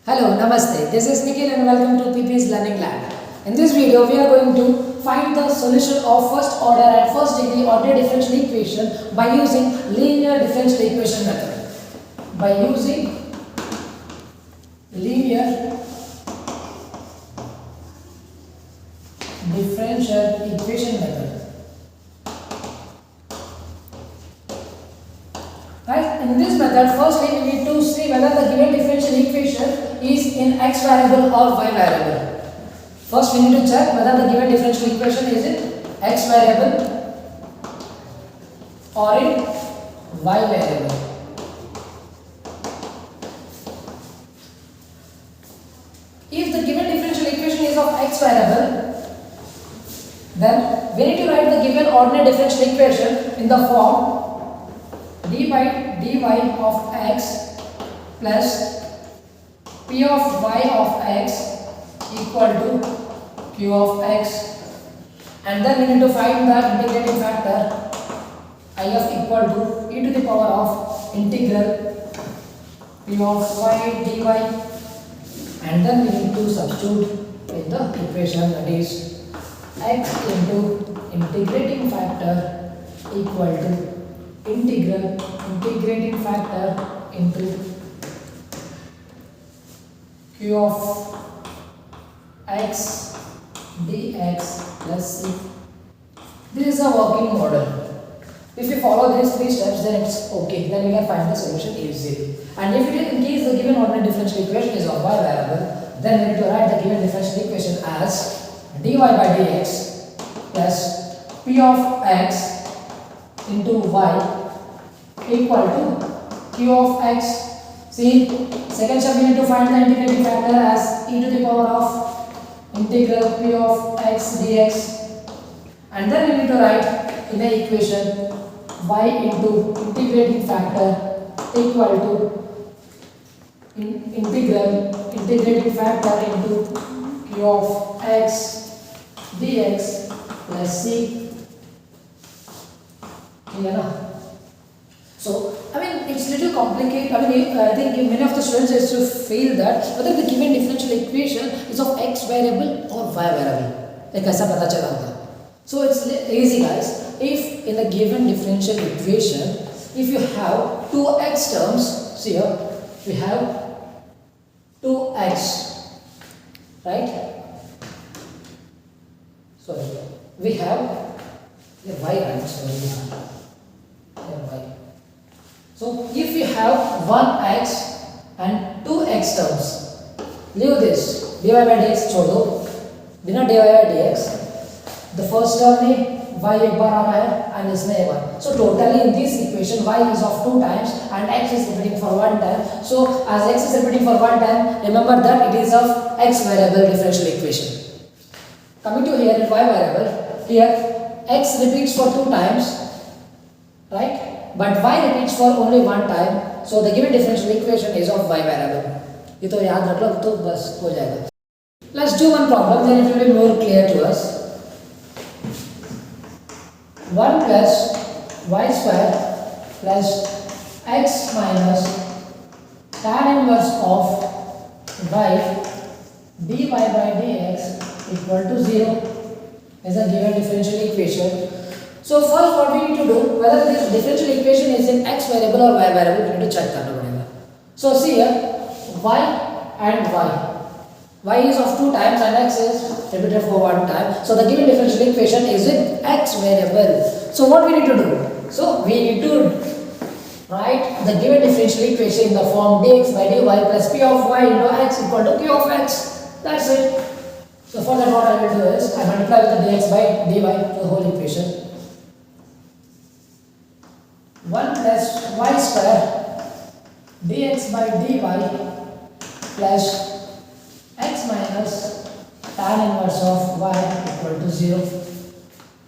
Hello, Namaste. This is Nikhil and welcome to PP's Learning Lab. In this video, we are going to find the solution of first order and first degree ordinary differential equation by using linear differential equation method. By using linear differential equation method. Right? In this method, firstly we need to see whether the given differential equation is in x variable or y variable. First we need to check whether the given differential equation is in x variable or in y variable. If the given differential equation is of x variable, then we need to write the given ordinary differential equation in the form d by dy of x plus p of y of x equal to q of x, and then we need to find the integrating factor I of equal to e to the power of integral p of y dy, and then we need to substitute in the equation, that is x into integrating factor equal to integrating factor into q of x dx plus c. This is a working model. If you follow these three steps, then it's okay. Then we can find the solution easily. And if it is in case the given ordinary differential equation is of y variable, then we need to write the given differential equation as dy by dx plus p of x into y equal to q of x. See, second step we need to find the integrating factor as e to the power of integral p of x dx, and then we need to write in the equation y into integrating factor equal to integrating factor into q of x dx plus c. So, it's little complicated. I think many of the students used to feel that whether the given differential equation is of x variable or y variable. Like ऐसा पता चला होगा. So it's easy, guys. If in the given differential equation, if you have two x terms, see here we have two x, right? Sorry, we have y, right? Sorry. Y. So if you have 1x and 2x terms, leave this dy by dx छोड़ दो, बिना dy by dx. The first term में y एक बार आ रहा है and इसमें एक बार. So totally in this equation y is of 2 times and x is repeating for 1 time. So as x is repeating for 1 time, remember that it is of x variable differential equation. Coming to here in y variable, here x repeats for 2 times, right? But y repeats for only 1 time, so the given differential equation is of y variable. ये तो याद रख लो तो बस हो जाएगा. Let's do one problem, then it will be more clear to us. 1 plus y square plus x minus tan inverse of y dy by dx equal to 0 is a given differential equation. So first what we need to do, whether this differential equation is in x variable or y variable, we need to check करना पड़ेगा. So see here, y and y is of 2 times and x is repeated for 1 time. So the given differential equation is in x variable. So what we need to do? So we need to write the given differential equation in the form dx by dy plus p of y into x equal to q of x. That's it. So for that what I will do is I multiply with the dx by dy to the whole equation. 1 plus y square dx by dy plus x minus tan inverse of y equal to 0.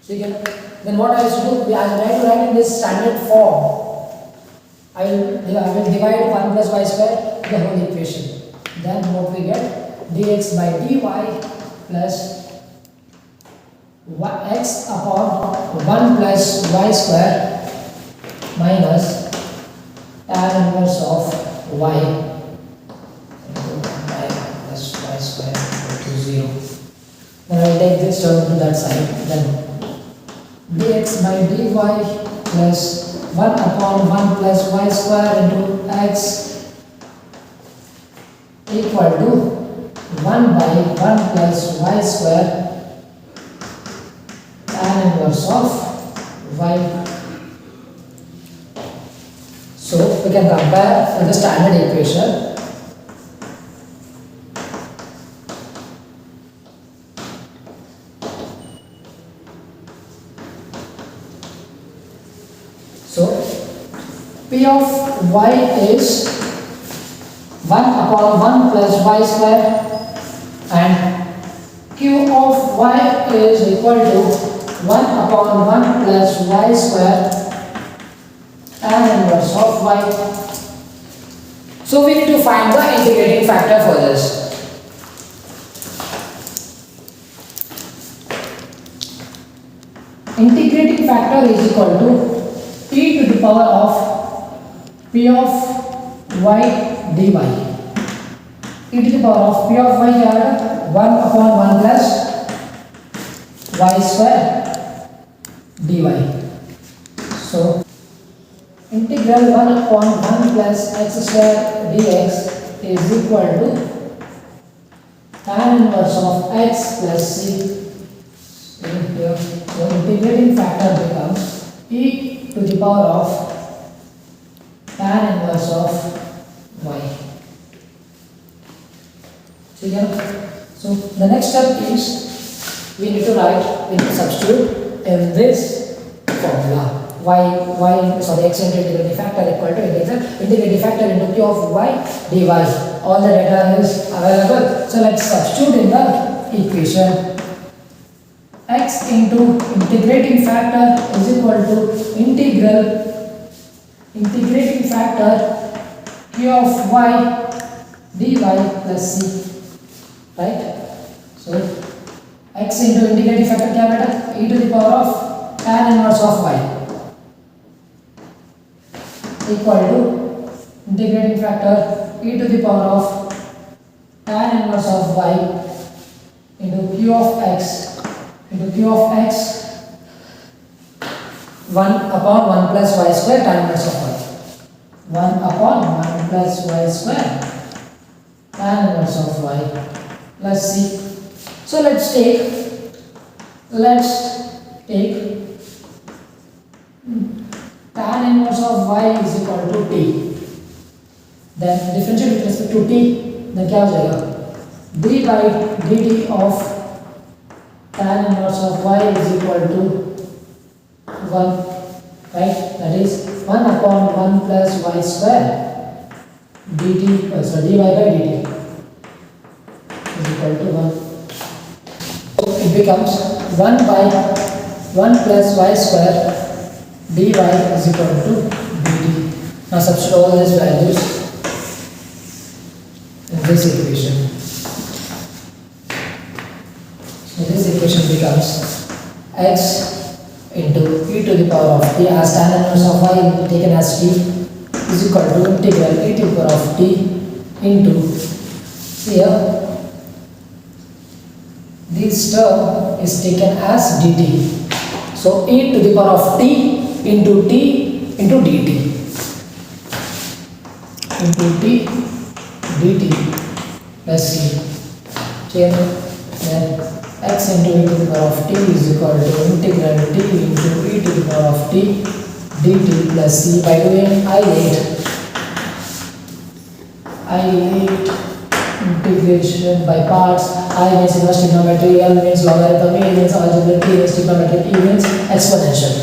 So then what I will do, I will try to write in this standard form. I will divide 1 plus y square the whole equation. Then what we get, dx by dy plus x upon 1 plus y square minus tan inverse of y take this term to that side, then dx by dy plus 1 upon 1 plus y square into x equal to 1 by 1 plus y square tan inverse of y. So we can compare with the standard equation. So P of y is 1 upon 1 plus y square and Q of y is equal to 1 upon 1 plus y square tan inverse of y. So we need to find the integrating factor for this. Integrating factor is equal to e to the power of p of y dy. E to the power of p of y क्या है 1 upon 1 plus y square dy. So integral 1 upon 1 plus x square dx is equal to tan inverse of x plus c. Here the integrating factor becomes e to the power of tan inverse of y. So the next step is we need to substitute in this formula. X into integrating factor equal to integrating factor into q of y dy. All the data is available. So let's substitute in the equation. X into integrating factor is equal to integrating factor q of y dy plus c, right? So x into integrating factor क्या बेटा e to the power of tan inverse of y equal to integrating factor e to the power of tan inverse of y into q of x 1 upon 1 plus y square tan inverse of y. 1 upon 1 plus y square tan inverse of y plus c. So let's take tan inverse of y is equal to t. Then differentiate with respect to t, then क्या हो जाएगा d by dt of tan inverse of y is equal to 1, right? That is 1 upon 1 plus y square dt, dy by dt is equal to 1. So it becomes 1 by 1 plus y square dy is equal to dt. Now substitute all these values in this equation. So this equation becomes x into e to the power of t as tan inverse of y taken as t is equal to integral e to the power of t into here this term is taken as dt. So e to the power of t into dt plus c. Then x into e to the power of t is equal to integral t into e to the power of t dt plus c. By doing I hate integration by parts. I means inverse trigonometry, L means logarithm, E means algebraic, E means trigonometric, E means exponential.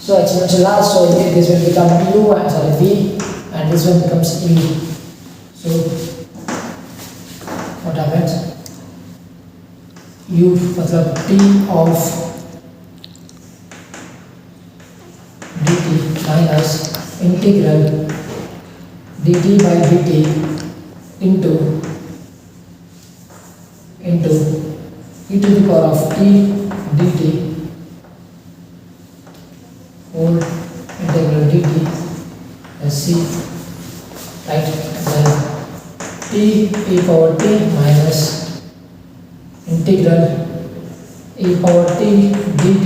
So exponential last, so this will become u and v, and this one becomes e. So what happens? U मतलब t of dt minus integral dt by dt into e to the power of t dt whole integral dt as c, right? Then t e power t minus integral e power t dt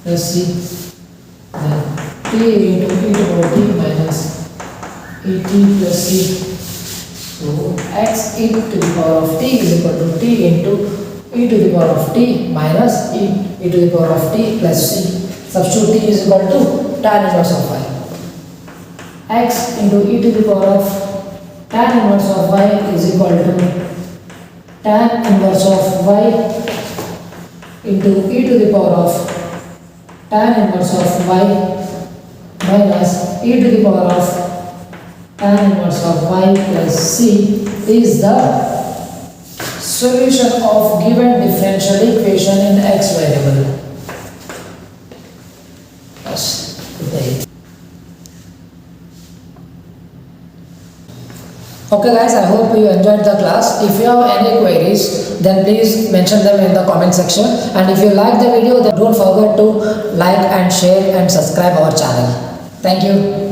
plus c, then t into e to power t minus et plus c. So x e to the power of t is equal to t into e to the power of t minus e to the power of t plus c. Substitute t is equal to tan inverse of y. X into e to the power of tan inverse of y is equal to tan inverse of y into e to the power of tan inverse of y minus e to the power of tan inverse of y plus c is the solution of given differential equation in x variable. Yes. Okay guys, I hope you enjoyed the class. If you have any queries, then please mention them in the comment section. And if you like the video, then don't forget to like and share and subscribe our channel. Thank you.